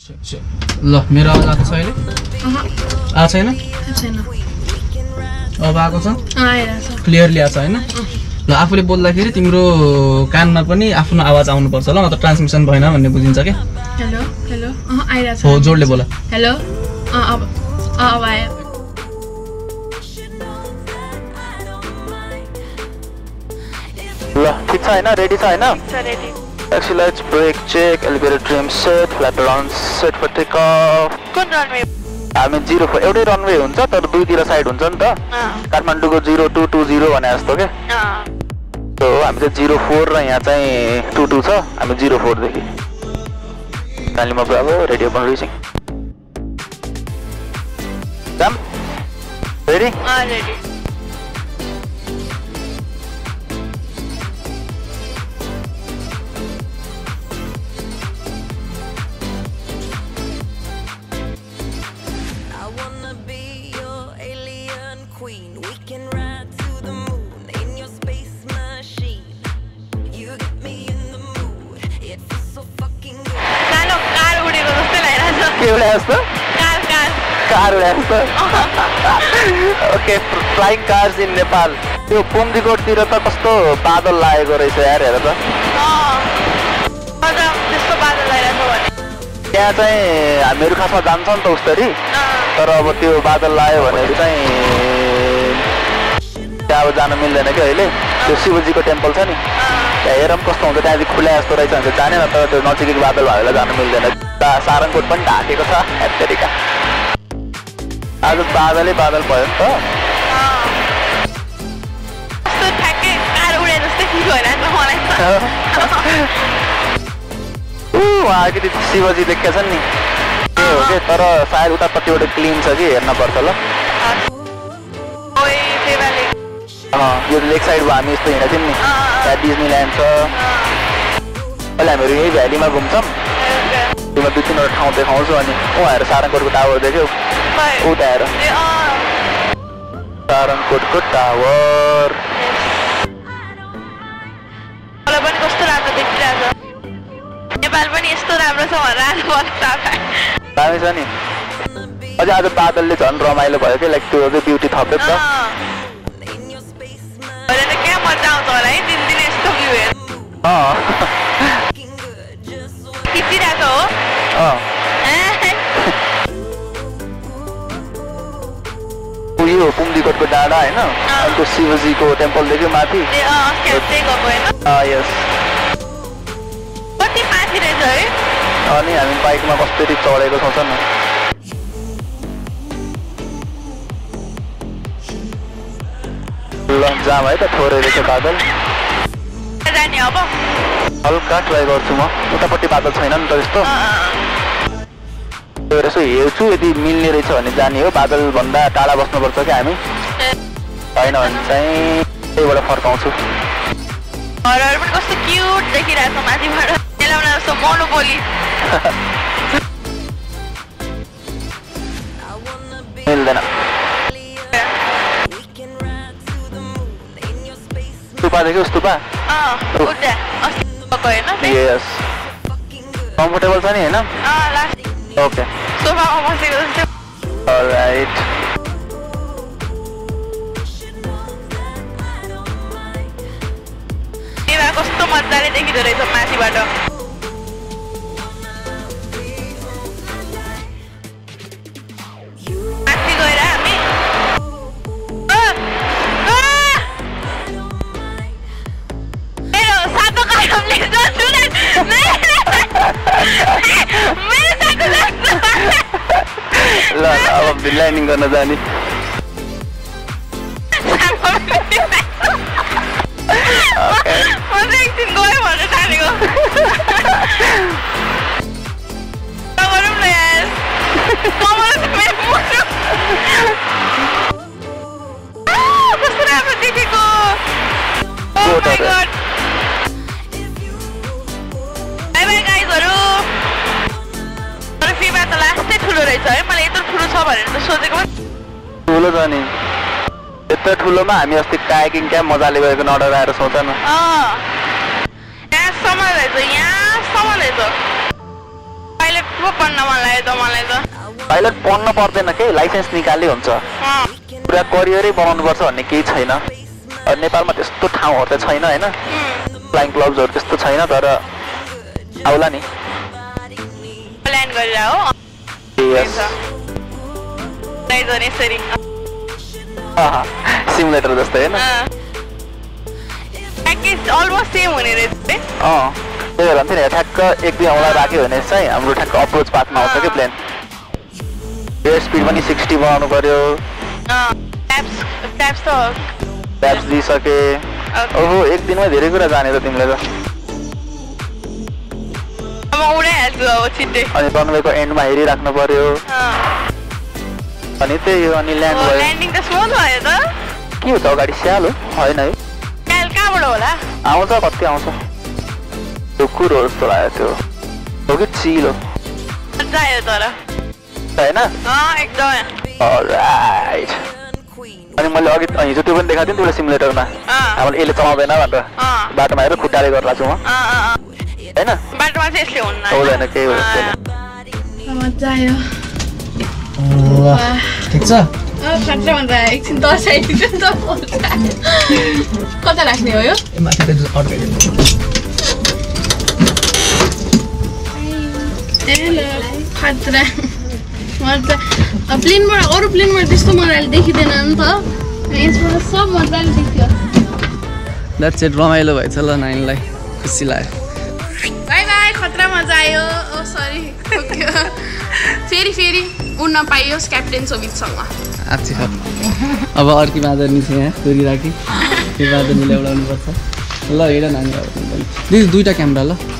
ल मेरो आवाज आएको छ अहिले आएको छैन अब आएको छ क्लियरली आएको छ हैन ल आफूले बोल्दाखेरि तिम्रो कानमा पनि आफ्नो आवाज आउनुपर्छ ल नत्र ट्रान्समिसन भएन भन्ने बुझिन्छ के हेलो हेलो आइराछ हो जोडले बोला हेलो अब आयो ल ठीक छ हैन रेडी छ हैन ready accelerate brake check elevator trim set flat run set for take off कुन रनवे हामी 04 एउटै रनवे हुन्छ तर दुईतिर साइड हुन्छ नि त काठमाडौँको 0220 भने जस्तो के सो हामी चाहिँ 04 र यहाँ चाहिँ 22 छ हामी 04 देखि कालीमा ब्राभो रेडियो अपन रिचिङ जाम ready ready okay flying cars in Nepal त्यो पुम्दीकोटतिर त कस्तो बादल लागेको रहेछ यार हेर त त्यहाँ चाहिँ हामीहरू खासमा जान्छ नि त उसरी तर अब त्यो बादल लाग्यो भने चाहिँ त्यहाँ अब जान मिल्दैन कि अहिले त्यो शिवजीको टेम्पल छ नि त्यहाँ हेरौँ कस्तो हुन्छ त्यहाँदेखि खुला जस्तो रहेछ भने जाने न तर त्यो नजिकैको बादल भएर जान मिल्दैन सारङकोट पनि ढाकेको छ एत्तरिका आज बादलै बादल भयो नि त उहाँको शिवजी देखेका छन् नि त्यो हो कि तर सायद उतापट्टिबाट क्लिन छ कि हेर्न पर्छ ल यो लेक साइड भयो हामी यस्तो हिँडेको थियौँ नि त्यहाँ डिज्नील्यान्ड छ अहिले हामीहरू यही भ्यालीमा घुम्छौँ त्योमा 2-3 ठाउँ देखाउँछु अनि हेर सारङकोटको टावर देख्यौ उता हेर सारङकोटको टावर नेपाल पनि यस्तो राम्रो छ दामी छ नि अझै आज बादलले झन् रमाइलो भयो कि लाइक त्यो चाहिँ ब्युटी थप्यो त क्या मजा आउँछ होला है दिनदिन यस्तो भ्यू हेर्नु खिचिरहेको हो उयो पुम्दीकोटको डाँडा होइन अन्त शिवजीको टेम्पल देख्यो माथि यस कति माथि रहेछ है अनि हामी बाइकमा कसरी चढेको छौँ न ल जाम है त थोरै रहेछ बादल जाने अब हल्का ट्राई गर्छु म उतापट्टि बादल छैन नि त त्यस्तो यसो हेर्छु यदि मिल्ने रहेछ भने जाने हो बादलभन्दा टाढा बस्नुपर्छ कि हामी होइन भने चाहिँ त्यहीबाट फर्काउँछु घरहरू पनि कस्तो क्युट देखिरहेको छ माथिबाट त्यसलाई जस्तो मोनोपोली मिल्दैन स्तुपा देख्यो स्तुपा यस कम्फर्टेबल छ नि होइन ओके सोफामा बसेको जस्तो अलराइट कस्तो मजाले देखिँदो रहेछ माथिबाट माथि गएर हामी मेरो सातो कामले ल अब ल्यान्डिङ गर्न जाने एकदिन गयो भनेर ठानेको गरौँ न यार कस्तो राम्रो देखेको बाई बाई गाइजहरू तर फिमा त लास्टै ठुलो रहेछ है मलाई यत्रो ठुलो छ भनेर त सोचेको ठुलो छ नि यत्रो ठुलोमा हामी अस्ति कायाकिङ क्या मजाले गएको नडर आएर सोच न यहाँसम्म रहेछ यहाँसम्म रहेछ पाइलट पो पढ्न मन लाग्यो त मलाई त पाइलट पढ्न पर्दैन के लाइसेन्स निकाले हुन्छ पुरा करियरै बनाउनुपर्छ भन्ने केही छैन नेपालमा त्यस्तो ठाउँहरू त छैन होइन फ्लाइङ क्लब्सहरू त्यस्तो छैन तर आउला नि प्लान गरेर हो सिमुलेटर जस्तै होइन प्याकेज अलमोस्ट सेम हुने रहेछ त्यही भएर भन्थ्यो नि ठ्याक्क एक दुई औँला राख्यो भने चाहिँ हाम्रो ठ्याक्क अप्रोच पाथमा आउँछ कि प्लेन एयर स्पिड पनि 60 बनाउनु पर्यो ट्याप्स दिइसके ओहो एक दिनमा धेरै कुरा जाने त तिमीले त अनि रनवेको एन्डमा हेरिराख्नु पर्यो अनि त्यही हो अनि ल्यान्ड भयो ल्यान्डिङ त स्मुथ भयो त के हो त अगाडि स्याल हो होइन है कहाँबाट होला आउँछ कति आउँछ त्यो कुरो जस्तो लाग्यो त्यो हो कि चिल हो चाहियो तर होइन एकदमै अलराइट अनि मैले अघि हिजो त्यो पनि देखाएको थिएँ नि तिमीलाई सिमुलेटरमा हामीले यसले चलाउँदैन भनेर बाटोमा हेरेर खुट्टाले गरेर छु म होइन बाटोमा चाहिँ यसले हुन्न हुँदैन केही हुँदैन मजा आयो ठिक छ खतरा भन्दा एकछिन दर्शाइदिन्छ नि त कता राख्ने हो यो खतरा मजा प्लेनबाट अरू प्लेनबाट त्यस्तो मजाले देखिँदैन नि त यसबाट सब मजाले देखियो द्याट्स इट रमाइलो भएछ ल नानीलाई खुसी लाग्यो बाई बाई खतरा मजा आयो ओ सरी फेरि उड्न पाइयोस् क्याप्टेन सोभितसँग अच्छा अब अर्की बाँदर्नी छ यहाँ छोरी राखी त्यो बाँदर्नीलाई उडाउनु पर्छ ल हेर नानी दिदी दुईवटा क्यामेरा ल